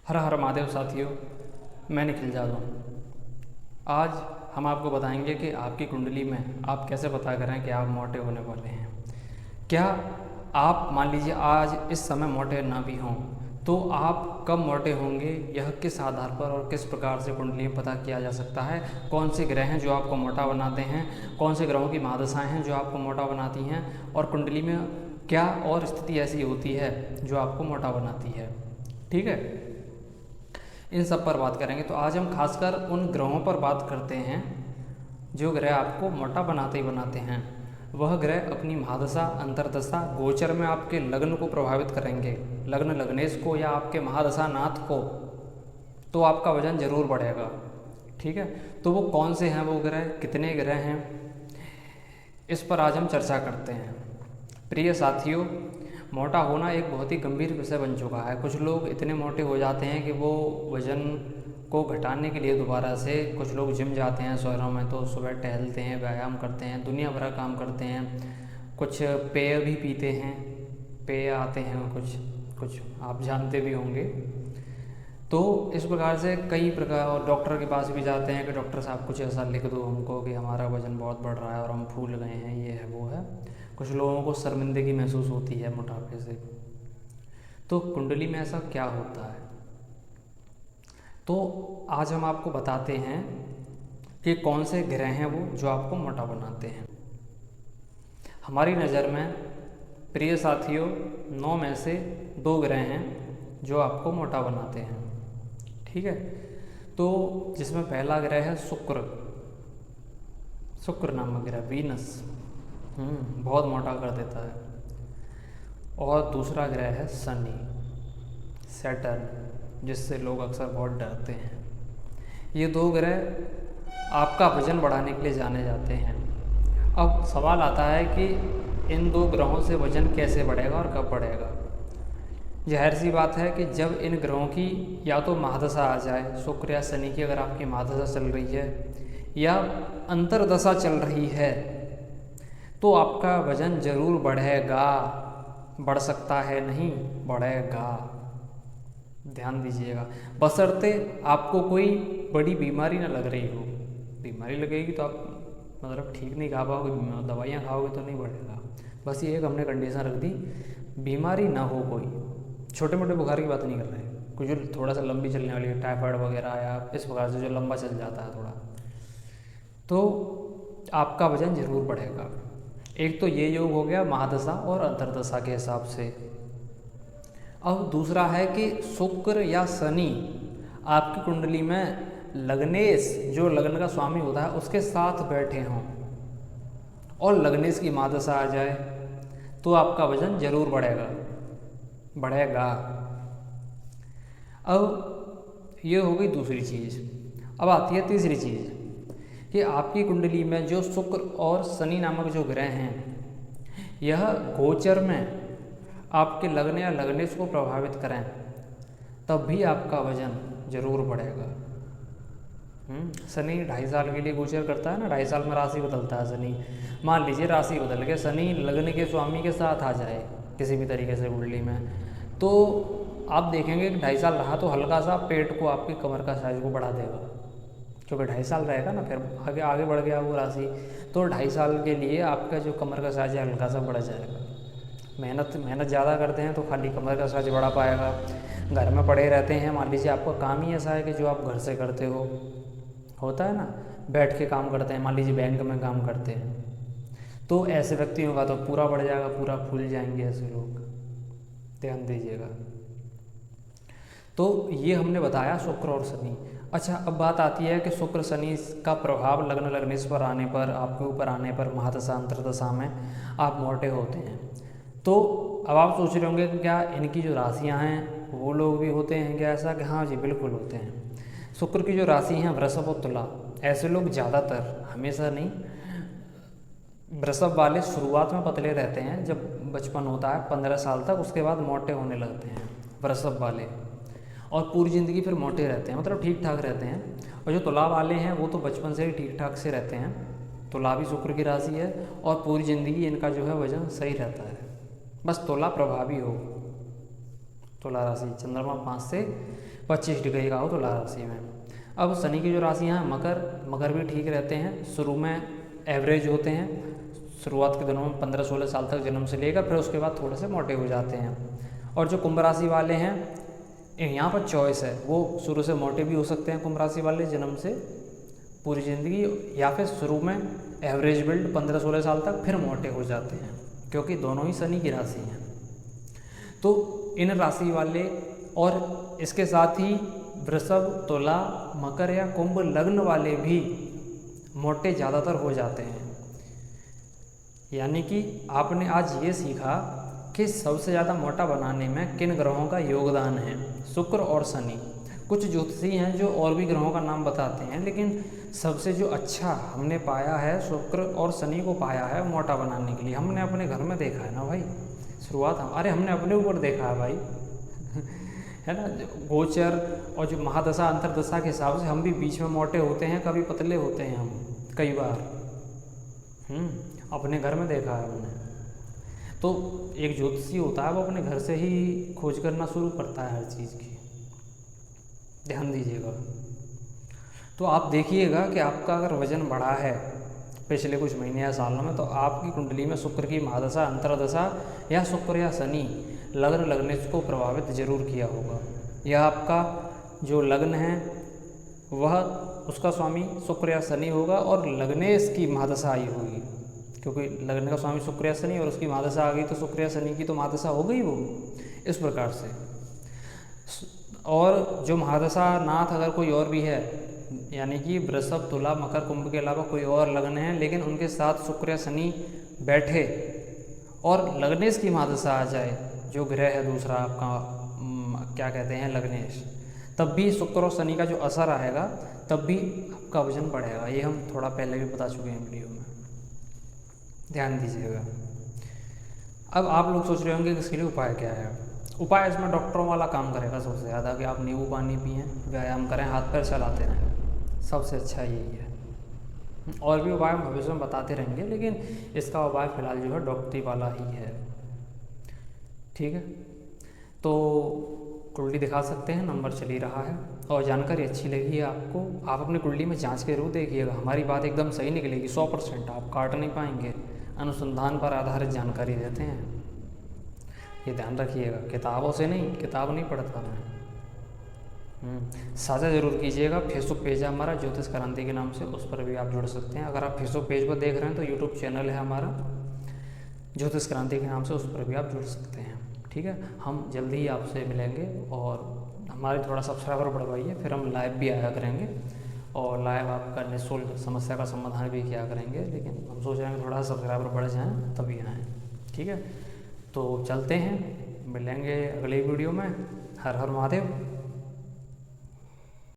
हर हर महादेव साथियों, मैं निखिल जादव। आज हम आपको बताएंगे कि आपकी कुंडली में आप कैसे पता करें कि आप मोटे होने वाले हैं। क्या आप मान लीजिए आज इस समय मोटे ना भी हों तो आप कब मोटे होंगे, यह किस आधार पर और किस प्रकार से कुंडली में पता किया जा सकता है। कौन से ग्रह हैं जो आपको मोटा बनाते हैं, कौन से ग्रहों की महादशाएं हैं जो आपको मोटा बनाती हैं, और कुंडली में क्या और स्थिति ऐसी होती है जो आपको मोटा बनाती है। ठीक है, इन सब पर बात करेंगे। तो आज हम खासकर उन ग्रहों पर बात करते हैं जो ग्रह आपको मोटा बनाते ही बनाते हैं। वह ग्रह अपनी महादशा, अंतर्दशा, गोचर में आपके लग्न को प्रभावित करेंगे, लग्न लग्नेश को या आपके महादशा नाथ को, तो आपका वजन जरूर बढ़ेगा। ठीक है, तो वो कौन से हैं वो ग्रह, कितने ग्रह हैं, इस पर आज हम चर्चा करते हैं। प्रिय साथियों, मोटा होना एक बहुत ही गंभीर विषय बन चुका है। कुछ लोग इतने मोटे हो जाते हैं कि वो वज़न को घटाने के लिए दोबारा से कुछ लोग जिम जाते हैं शहरों में, तो सुबह टहलते हैं, व्यायाम करते हैं, दुनिया भर का काम करते हैं। कुछ पेय भी पीते हैं, पेय आते हैं कुछ आप जानते भी होंगे। तो इस प्रकार से कई प्रकार, और डॉक्टर के पास भी जाते हैं कि डॉक्टर साहब कुछ ऐसा लिख दो हमको कि हमारा वज़न बहुत बढ़ रहा है और हम फूल गए हैं, ये है वो है। कुछ लोगों को शर्मिंदगी महसूस होती है मोटापे से। तो कुंडली में ऐसा क्या होता है, तो आज हम आपको बताते हैं कि कौन से ग्रह हैं वो जो आपको मोटा बनाते हैं। हमारी नज़र में प्रिय साथियों 9 में से 2 ग्रह हैं जो आपको मोटा बनाते हैं। ठीक है, तो जिसमें पहला ग्रह है शुक्र नामक ग्रह, वीनस, बहुत मोटा कर देता है। और दूसरा ग्रह है शनि, सैटर्न, जिससे लोग अक्सर बहुत डरते हैं। ये 2 ग्रह आपका वजन बढ़ाने के लिए जाने जाते हैं। अब सवाल आता है कि इन 2 ग्रहों से वजन कैसे बढ़ेगा और कब बढ़ेगा। जाहिर सी बात है कि जब इन ग्रहों की या तो महादशा आ जाए, शुक्र या शनि की अगर आपकी महादशा चल रही है या अंतर्दशा चल रही है, तो आपका वजन जरूर बढ़ेगा। बढ़ सकता है नहीं, बढ़ेगा। ध्यान दीजिएगा, बशर्ते आपको कोई बड़ी बीमारी ना लग रही हो। बीमारी लगेगी तो आप मतलब ठीक नहीं खा पाओगे, दवाइयाँ खाओगे तो नहीं बढ़ेगा। बस ये एक हमने कंडीशन रख दी, बीमारी ना हो कोई। छोटे मोटे बुखार की बात नहीं कर रहे हैं, कुछ जो थोड़ा सा लंबी चलने वाली है, टाइफाइड वगैरह या इस प्रकार से जो लंबा चल जाता है थोड़ा, तो आपका वजन जरूर बढ़ेगा। एक तो ये योग हो गया महादशा और अंतर्दशा के हिसाब से। अब दूसरा है कि शुक्र या शनि आपकी कुंडली में लग्नेश, जो लग्न का स्वामी होता है, उसके साथ बैठे हों और लग्नेश की महादशा आ जाए तो आपका वजन जरूर बढ़ेगा। अब ये हो गई दूसरी चीज़। अब आती है तीसरी चीज़ कि आपकी कुंडली में जो शुक्र और शनि नामक जो ग्रह हैं, यह गोचर में आपके लग्न या लग्नेश को प्रभावित करें, तब भी आपका वजन जरूर बढ़ेगा। शनि 2.5 साल के लिए गोचर करता है ना, 2.5 साल में राशि बदलता है शनि। मान लीजिए राशि बदल के शनि लग्न के स्वामी के साथ आ जाए किसी भी तरीके से कुंडली में, तो आप देखेंगे कि 2.5 साल रहा तो हल्का सा पेट को, आपकी कमर का साइज को बढ़ा देगा, क्योंकि 2.5 साल रहेगा ना, फिर आगे बढ़ गया वो राशि, तो 2.5 साल के लिए आपका जो कमर का साइज है हल्का सा बढ़ जाएगा। मेहनत ज़्यादा करते हैं तो खाली कमर का साइज बढ़ा पाएगा। घर में पड़े रहते हैं, मान लीजिए आपका काम ही ऐसा है कि जो आप घर से करते हो, होता है ना, बैठ के काम करते हैं, मान लीजिए बैंक में काम करते हैं, तो ऐसे व्यक्तियों का तो पूरा बढ़ जाएगा, पूरा फूल जाएंगे ऐसे लोग। ध्यान दीजिएगा। तो ये हमने बताया शुक्र और शनि। अच्छा, अब बात आती है कि शुक्र शनि का प्रभाव लग्न लग्नेश पर आने पर, आपके ऊपर आने पर, महादशा अंतर्दशा में आप मोटे होते हैं। तो अब आप सोच रहे होंगे कि क्या इनकी जो राशियां हैं वो लोग भी होते हैं क्या ऐसा, कि हाँ जी बिल्कुल होते हैं। शुक्र की जो राशि हैं वृषभ और तुला, ऐसे लोग ज़्यादातर, हमेशा नहीं, वृषभ वाले शुरुआत में पतले रहते हैं, जब बचपन होता है 15 साल तक, उसके बाद मोटे होने लगते हैं वृषभ वाले, और पूरी ज़िंदगी फिर मोटे रहते हैं, मतलब ठीक ठाक रहते हैं। और जो तुला वाले हैं वो तो बचपन से ही ठीक ठाक से रहते हैं, तुला भी शुक्र की राशि है, और पूरी ज़िंदगी इनका जो है वजन सही रहता है, बस तुला प्रभावी हो। तुला राशि चंद्रमा 5 से 25 डिग्री का हो तुला राशि में। अब शनि की जो राशियाँ हैं मकर भी ठीक रहते हैं, शुरू में एवरेज होते हैं, शुरुआत के दिनों में 15-16 साल तक जन्म से लेकर, फिर उसके बाद थोड़े से मोटे हो जाते हैं। और जो कुंभ राशि वाले हैं यहाँ पर चॉइस है, वो शुरू से मोटे भी हो सकते हैं कुंभ राशि वाले जन्म से पूरी ज़िंदगी, या फिर शुरू में एवरेज बिल्ड 15-16 साल तक, फिर मोटे हो जाते हैं, क्योंकि दोनों ही शनि की राशि हैं। तो इन राशि वाले और इसके साथ ही वृषभ, तुला, मकर या कुंभ लग्न वाले भी मोटे ज़्यादातर हो जाते हैं। यानी कि आपने आज ये सीखा कि सबसे ज़्यादा मोटा बनाने में किन ग्रहों का योगदान है, शुक्र और शनि। कुछ ज्योतिषी हैं जो और भी ग्रहों का नाम बताते हैं, लेकिन सबसे जो अच्छा हमने पाया है शुक्र और शनि को पाया है मोटा बनाने के लिए। हमने अपने घर में देखा है ना भाई, शुरुआत हमने अपने ऊपर देखा है भाई है ना। गोचर और जो महादशा अंतरदशा के हिसाब से हम भी बीच में मोटे होते हैं, कभी पतले होते हैं हम कई बार, अपने घर में देखा है हमने। तो एक ज्योतिषी होता है वो अपने घर से ही खोज करना शुरू करता है हर चीज़ की, ध्यान दीजिएगा। तो आप देखिएगा कि आपका अगर वज़न बढ़ा है पिछले कुछ महीने या सालों में, तो आपकी कुंडली में शुक्र की महादशा, अंतरदशा या शुक्र या शनि लग्न लगनेश को प्रभावित जरूर किया होगा। यह आपका जो लग्न है वह उसका स्वामी शुक्र या शनि होगा और लगनेश की महादशा आई होगी, क्योंकि लग्न का स्वामी शुक्र या शनि और उसकी महादशा आ गई तो शुक्र या शनि की तो महादशा हो गई वो, इस प्रकार से। और जो महादशा नाथ अगर कोई और भी है, यानी कि वृषभ, तुला, मकर, कुंभ के अलावा कोई और लग्न है, लेकिन उनके साथ शुक्र या शनि बैठे और लग्नेश की महादशा आ जाए, जो ग्रह है दूसरा आपका क्या कहते हैं लग्नेश, तब भी शुक्र और शनि का जो असर आएगा तब भी आपका वजन बढ़ेगा। ये हम थोड़ा पहले भी बता चुके हैं वीडियो में, ध्यान दीजिएगा। अब आप लोग सोच रहे होंगे कि इसके लिए उपाय क्या है। उपाय इसमें डॉक्टरों वाला काम करेगा सबसे ज़्यादा, कि आप नींबू पानी पिएं, व्यायाम करें, हाथ पैर चलाते रहें, सबसे अच्छा यही है। और भी उपाय हम भविष्य में बताते रहेंगे, लेकिन इसका उपाय फिलहाल जो है डॉक्टरी वाला ही है, ठीक है। तो कुंडली दिखा सकते हैं, नंबर चल ही रहा है। और जानकारी अच्छी लगी है आपको, आप अपनी कुंडली में जांच के जरूर देखिएगा, हमारी बात एकदम सही निकलेगी 100%, आप काट नहीं पाएंगे। अनुसंधान पर आधारित जानकारी देते हैं, ये ध्यान रखिएगा। किताबों से नहीं, किताब नहीं पढ़ता मैं। साझा जरूर कीजिएगा। फेसबुक पेज है हमारा ज्योतिष क्रांति के नाम से, उस पर भी आप जुड़ सकते हैं। अगर आप फेसबुक पेज पर देख रहे हैं तो यूट्यूब चैनल है हमारा ज्योतिष क्रांति के नाम से, उस पर भी आप जुड़ सकते हैं, ठीक है। हम जल्दी ही आपसे मिलेंगे और हमारे थोड़ा सब्सक्राइबर बढ़वाइए, फिर हम लाइव भी आया करेंगे और लाइव आपका निःशुल्क समस्या का समाधान भी किया करेंगे, लेकिन हम सोच रहे हैं थोड़ा सब्सक्राइबर बढ़ जाएँ तभी आएँ, ठीक है। तो चलते हैं, मिलेंगे अगली वीडियो में। हर हर महादेव।